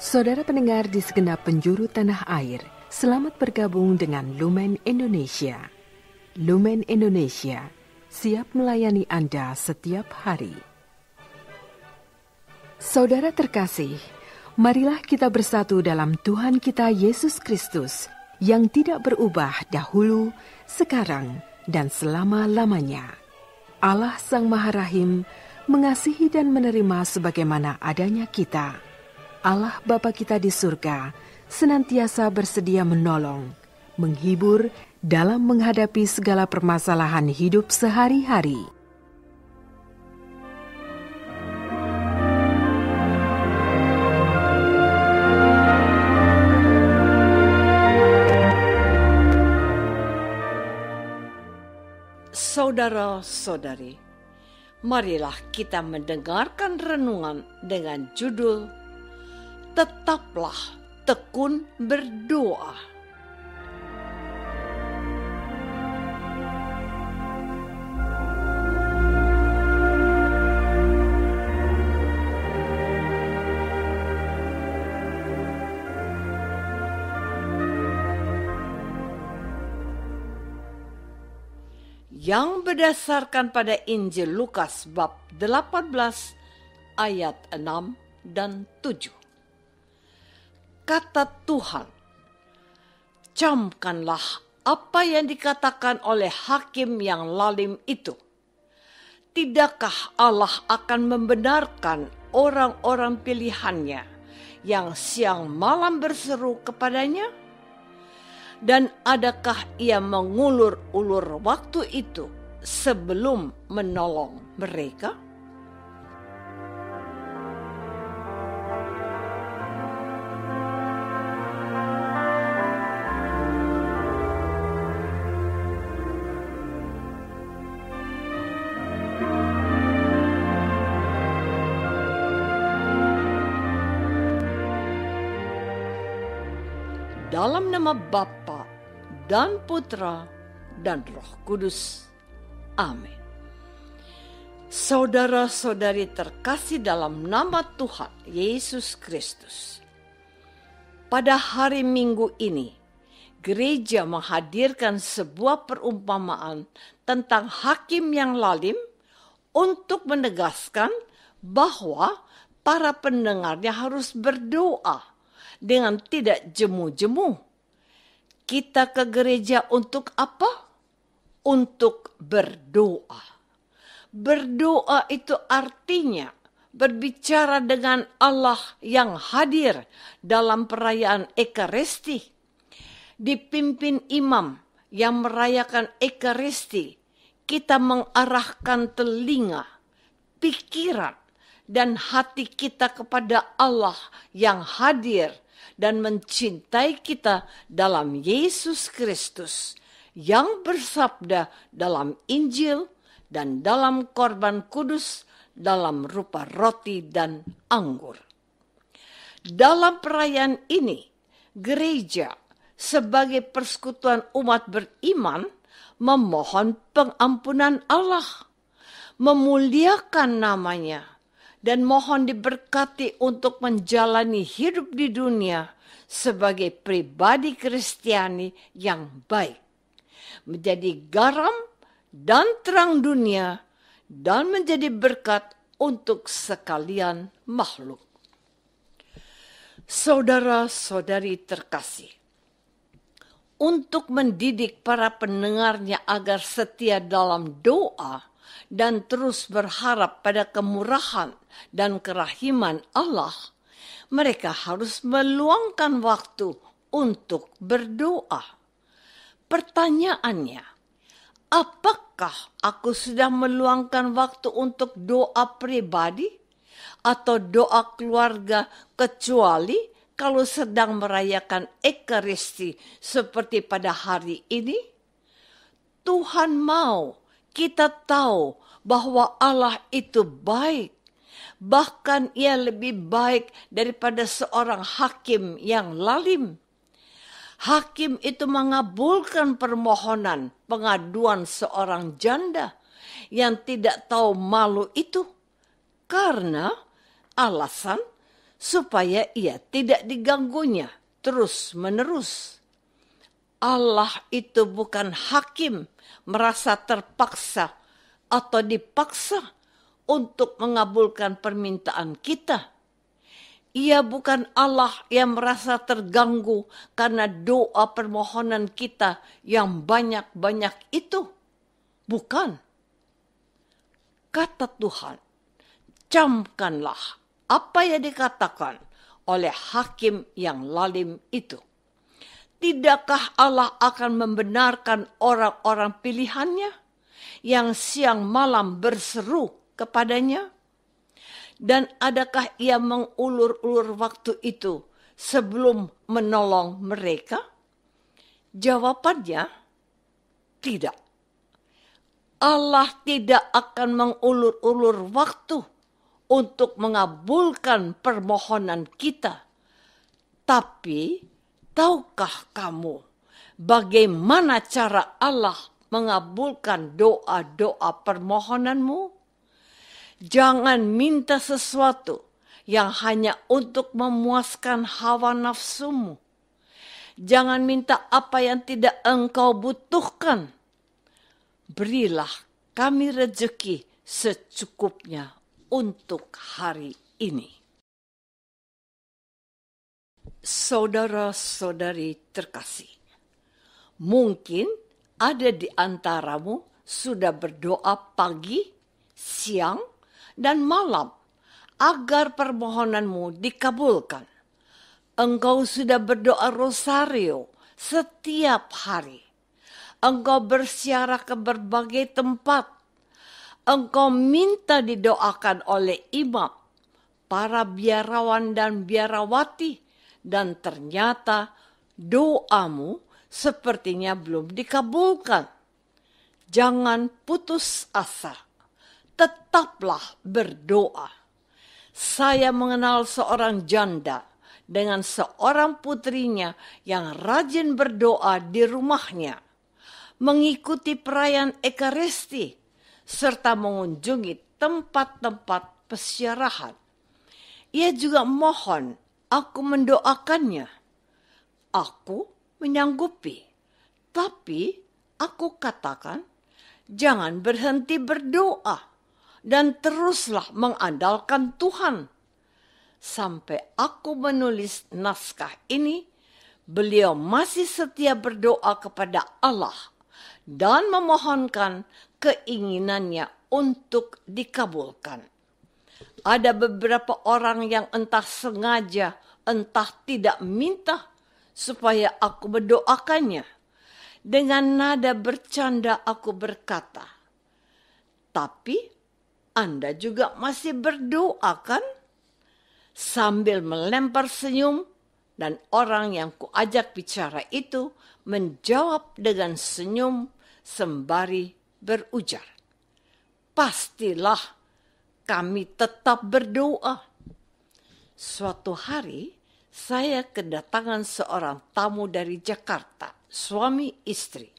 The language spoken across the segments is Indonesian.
Saudara pendengar di segenap penjuru tanah air, selamat bergabung dengan Lumen Indonesia. Lumen Indonesia, siap melayani Anda setiap hari. Saudara terkasih, marilah kita bersatu dalam Tuhan kita Yesus Kristus yang tidak berubah dahulu, sekarang, dan selama-lamanya. Allah Sang Maha Rahim mengasihi dan menerima sebagaimana adanya kita. Allah Bapa kita di surga senantiasa bersedia menolong, menghibur dalam menghadapi segala permasalahan hidup sehari-hari. Saudara-saudari, marilah kita mendengarkan renungan dengan judul Tetaplah tekun berdoa. Yang berdasarkan pada Injil Lukas bab 18 ayat 6 dan 7. Kata Tuhan, camkanlah apa yang dikatakan oleh hakim yang lalim itu. Tidakkah Allah akan membenarkan orang-orang pilihannya yang siang malam berseru kepadanya? Dan adakah ia mengulur-ulur waktu itu sebelum menolong mereka? Dalam nama Bapa dan Putra dan Roh Kudus. Amin. Saudara-saudari terkasih dalam nama Tuhan Yesus Kristus. Pada hari Minggu ini, gereja menghadirkan sebuah perumpamaan tentang hakim yang lalim untuk menegaskan bahwa para pendengarnya harus berdoa dengan tidak jemu-jemu. Kita ke gereja untuk apa? Untuk berdoa. Berdoa itu artinya berbicara dengan Allah yang hadir dalam perayaan Ekaristi. Dipimpin imam yang merayakan Ekaristi, kita mengarahkan telinga, pikiran, dan hati kita kepada Allah yang hadir dan mencintai kita dalam Yesus Kristus yang bersabda dalam Injil dan dalam korban kudus dalam rupa roti dan anggur. Dalam perayaan ini, gereja sebagai persekutuan umat beriman memohon pengampunan Allah, memuliakan namanya, dan mohon diberkati untuk menjalani hidup di dunia sebagai pribadi Kristiani yang baik, menjadi garam dan terang dunia, dan menjadi berkat untuk sekalian makhluk. Saudara-saudari terkasih, untuk mendidik para pendengarnya agar setia dalam doa dan terus berharap pada kemurahan dan kerahiman Allah, mereka harus meluangkan waktu untuk berdoa. Pertanyaannya, apakah aku sudah meluangkan waktu untuk doa pribadi atau doa keluarga, kecuali kalau sedang merayakan Ekaristi seperti pada hari ini? Tuhan mau kita tahu bahwa Allah itu baik. Bahkan ia lebih baik daripada seorang hakim yang lalim. Hakim itu mengabulkan permohonan pengaduan seorang janda yang tidak tahu malu itu. Karena alasan supaya ia tidak diganggunya terus-menerus. Allah itu bukan hakim merasa terpaksa atau dipaksa untuk mengabulkan permintaan kita. Ia bukan Allah yang merasa terganggu karena doa permohonan kita yang banyak-banyak itu. Bukan. Kata Tuhan, camkanlah apa yang dikatakan oleh hakim yang lalim itu. Tidakkah Allah akan membenarkan orang-orang pilihannya yang siang malam berseru kepadanya? Dan adakah ia mengulur-ulur waktu itu sebelum menolong mereka? Jawabannya, tidak. Allah tidak akan mengulur-ulur waktu untuk mengabulkan permohonan kita. Tapi, tahukah kamu bagaimana cara Allah mengabulkan doa-doa permohonanmu? Jangan minta sesuatu yang hanya untuk memuaskan hawa nafsumu. Jangan minta apa yang tidak engkau butuhkan. Berilah kami rezeki secukupnya untuk hari ini. Saudara-saudari terkasih, mungkin ada di antaramu sudah berdoa pagi, siang, dan malam agar permohonanmu dikabulkan. Engkau sudah berdoa rosario setiap hari. Engkau bersiarah ke berbagai tempat. Engkau minta didoakan oleh imam, para biarawan dan biarawati, dan ternyata doamu sepertinya belum dikabulkan. Jangan putus asa. Tetaplah berdoa. Saya mengenal seorang janda dengan seorang putrinya yang rajin berdoa di rumahnya, mengikuti perayaan Ekaristi, serta mengunjungi tempat-tempat peziarahan. Ia juga mohon aku mendoakannya. Aku menyanggupi, tapi aku katakan, jangan berhenti berdoa. Dan teruslah mengandalkan Tuhan. Sampai aku menulis naskah ini, beliau masih setia berdoa kepada Allah dan memohonkan keinginannya untuk dikabulkan. Ada beberapa orang yang entah sengaja, entah tidak minta supaya aku mendoakannya. Dengan nada bercanda aku berkata, tapi Anda juga masih berdoa kan? Sambil melempar senyum, dan orang yang kuajak bicara itu menjawab dengan senyum sembari berujar, pastilah kami tetap berdoa. Suatu hari saya kedatangan seorang tamu dari Jakarta, suami istri.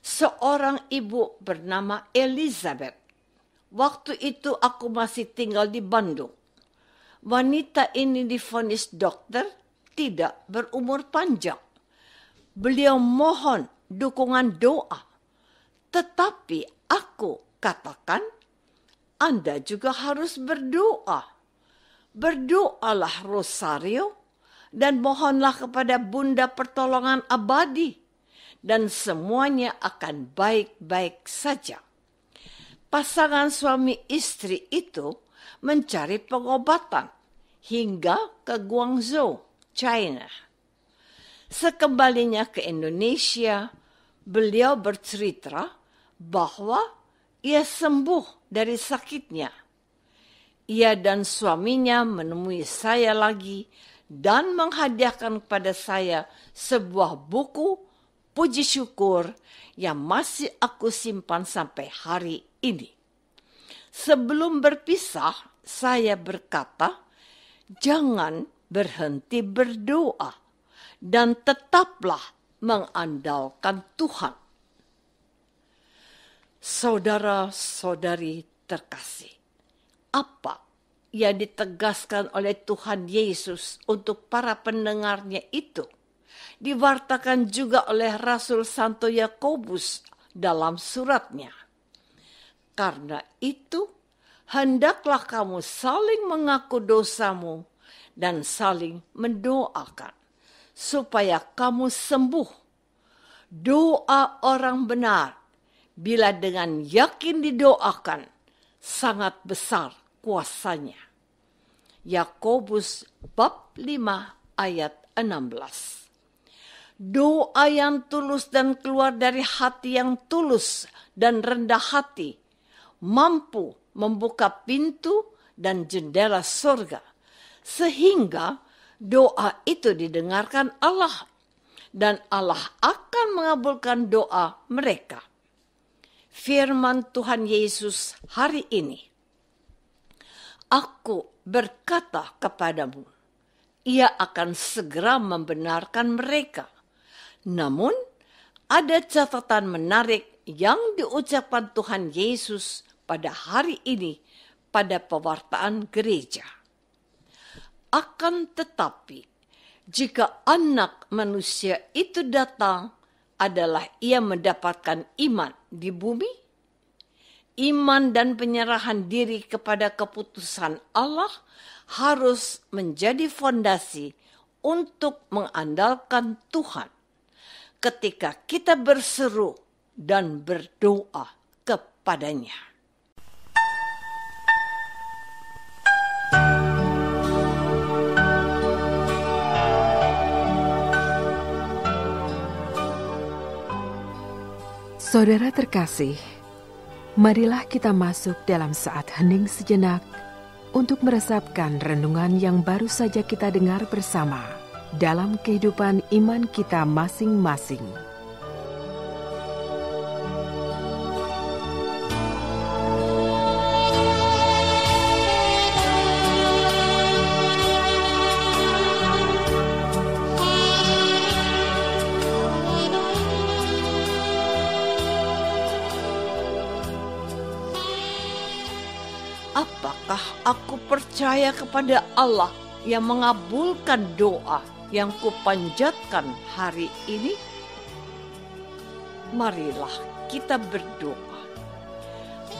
Seorang ibu bernama Elizabeth. Waktu itu aku masih tinggal di Bandung. Wanita ini divonis dokter tidak berumur panjang. Beliau mohon dukungan doa. Tetapi aku katakan, Anda juga harus berdoa. Berdoalah rosario dan mohonlah kepada Bunda Pertolongan Abadi. Dan semuanya akan baik-baik saja. Pasangan suami istri itu mencari pengobatan hingga ke Guangzhou, China. Sekembalinya ke Indonesia, beliau bercerita bahwa ia sembuh dari sakitnya. Ia dan suaminya menemui saya lagi dan menghadiahkan kepada saya sebuah buku puji syukur yang masih aku simpan sampai hari ini. Sebelum berpisah, saya berkata, jangan berhenti berdoa dan tetaplah mengandalkan Tuhan. Saudara-saudari terkasih, apa yang ditegaskan oleh Tuhan Yesus untuk para pendengarnya itu diwartakan juga oleh Rasul Santo Yakobus dalam suratnya. Karena itu, hendaklah kamu saling mengaku dosamu dan saling mendoakan, supaya kamu sembuh. Doa orang benar, bila dengan yakin didoakan, sangat besar kuasanya. Yakobus bab 5 ayat 16. Doa yang tulus dan keluar dari hati yang tulus dan rendah hati mampu membuka pintu dan jendela surga, sehingga doa itu didengarkan Allah, dan Allah akan mengabulkan doa mereka. Firman Tuhan Yesus hari ini, Aku berkata kepadamu, Ia akan segera membenarkan mereka. Namun, ada catatan menarik yang diucapkan Tuhan Yesus pada hari ini pada pewartaan gereja. Akan tetapi, jika anak manusia itu datang, adalah ia mendapatkan iman di bumi? Iman dan penyerahan diri kepada keputusan Allah harus menjadi fondasi untuk mengandalkan Tuhan ketika kita berseru dan berdoa kepadanya. Saudara terkasih, marilah kita masuk dalam saat hening sejenak untuk meresapkan renungan yang baru saja kita dengar bersama dalam kehidupan iman kita masing-masing. Apakah aku percaya kepada Allah yang mengabulkan doa yang kupanjatkan hari ini? Marilah kita berdoa.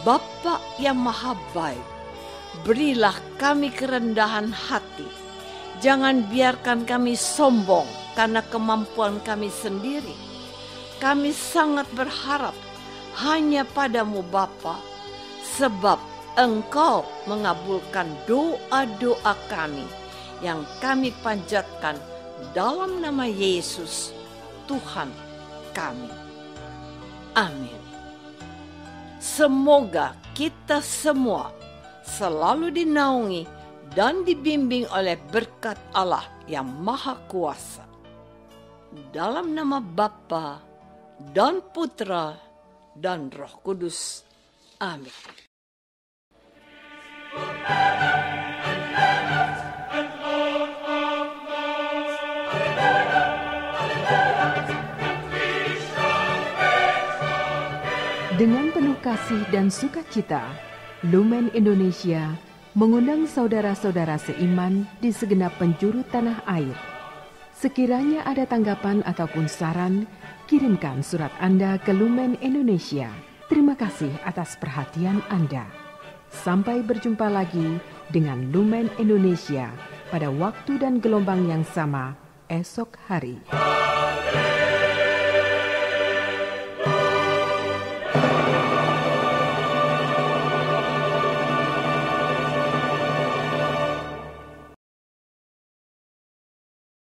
Bapa yang Maha Baik, berilah kami kerendahan hati. Jangan biarkan kami sombong karena kemampuan kami sendiri. Kami sangat berharap hanya padamu Bapa, sebab Engkau mengabulkan doa-doa kami yang kami panjatkan dalam nama Yesus, Tuhan kami. Amin. Semoga kita semua selalu dinaungi dan dibimbing oleh berkat Allah yang Maha Kuasa. Dalam nama Bapa dan Putra dan Roh Kudus. Amin. Dengan penuh kasih dan sukacita, Lumen Indonesia mengundang saudara-saudara seiman di segenap penjuru tanah air. Sekiranya ada tanggapan ataupun saran, kirimkan surat Anda ke Lumen Indonesia. Terima kasih atas perhatian Anda. Sampai berjumpa lagi dengan Lumen Indonesia pada waktu dan gelombang yang sama esok hari.